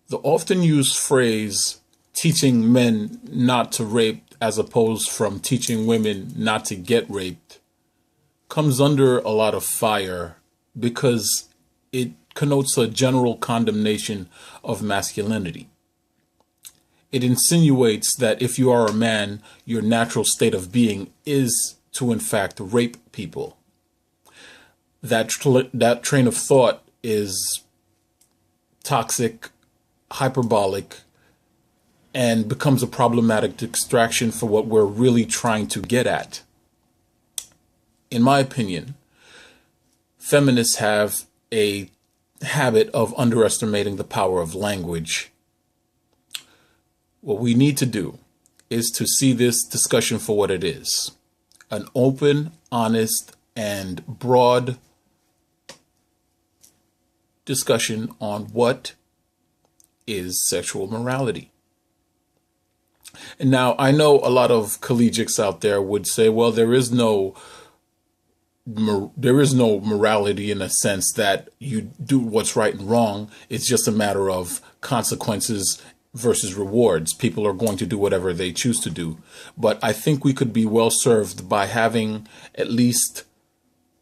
The often used phrase, teaching men not to rape as opposed from teaching women not to get raped, comes under a lot of fire because it connotes a general condemnation of masculinity. It insinuates that if you are a man, your natural state of being is to, in fact, rape people. That train of thought is toxic, hyperbolic, and becomes a problematic distraction for what we're really trying to get at. In my opinion, feminists have a habit of underestimating the power of language. What we need to do is to see this discussion for what it is: an open, honest, and broad discussion on what is sexual morality. And now, I know a lot of collegiates out there would say, well, there is no morality in a sense that you do what's right and wrong. It's just a matter of consequences versus rewards. People are going to do whatever they choose to do. But I think we could be well served by having, at least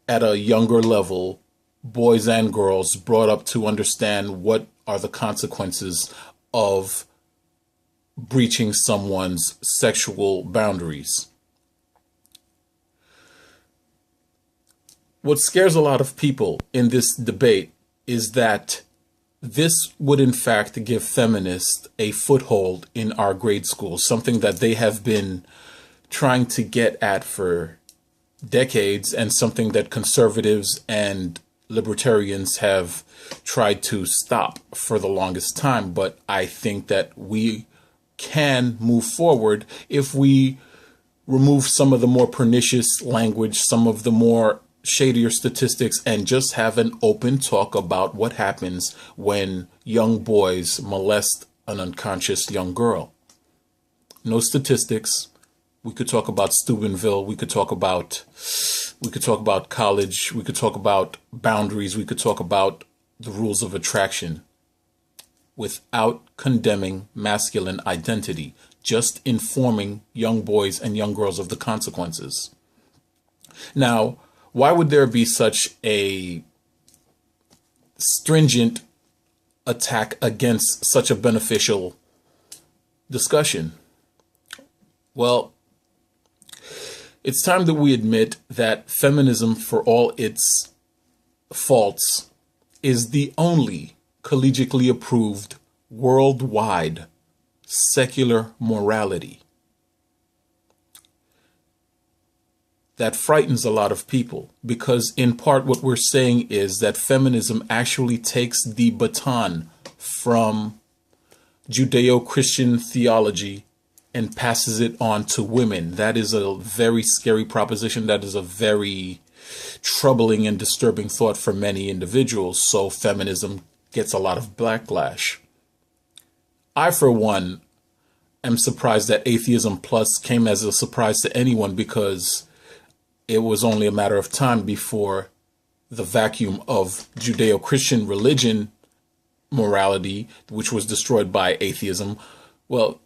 at a younger level, boys and girls brought up to understand what are the consequences of breaching someone's sexual boundaries. What scares a lot of people in this debate is that this would in fact give feminists a foothold in our grade schools, something that they have been trying to get at for decades, and something that conservatives and libertarians have tried to stop for the longest time. But I think that we can move forward if we remove some of the more pernicious language, some of the more shadier statistics, and just have an open talk about what happens when young boys molest an unconscious young girl. No statistics. We could talk about Steubenville. We could talk about college. We could talk about boundaries. We could talk about the rules of attraction without condemning masculine identity, just informing young boys and young girls of the consequences. Now, why would there be such a stringent attack against such a beneficial discussion? Well, it's time that we admit that feminism, for all its faults, is the only collegiately approved worldwide secular morality. That frightens a lot of people because, in part, what we're saying is that feminism actually takes the baton from Judeo-Christian theology and passes it on to women. That is a very scary proposition. That is a very troubling and disturbing thought for many individuals. So feminism gets a lot of backlash. I, for one, am surprised that Atheism Plus came as a surprise to anyone, because it was only a matter of time before the vacuum of Judeo-Christian religion morality, which was destroyed by atheism. Well,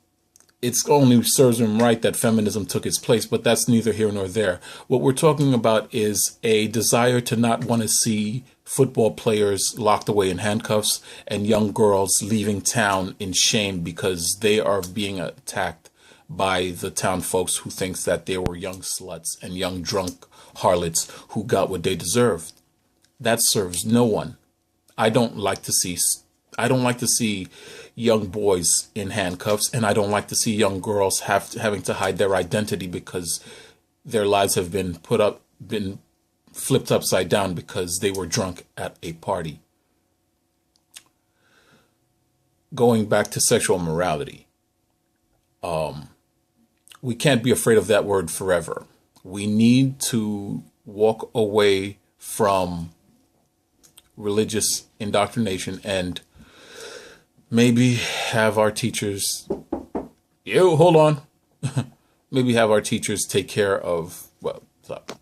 it's only serves him right that feminism took its place, but that's neither here nor there. What we're talking about is a desire to not want to see football players locked away in handcuffs and young girls leaving town in shame because they are being attacked by the town folks who thinks that they were young sluts and young drunk harlots who got what they deserved. That serves no one. I don't like to see young boys in handcuffs, and I don't like to see young girls having to hide their identity because their lives have been flipped upside down because they were drunk at a party. Going back to sexual morality, we can't be afraid of that word forever. We need to walk away from religious indoctrination and maybe have our teachers, maybe have our teachers take care of, well, stop.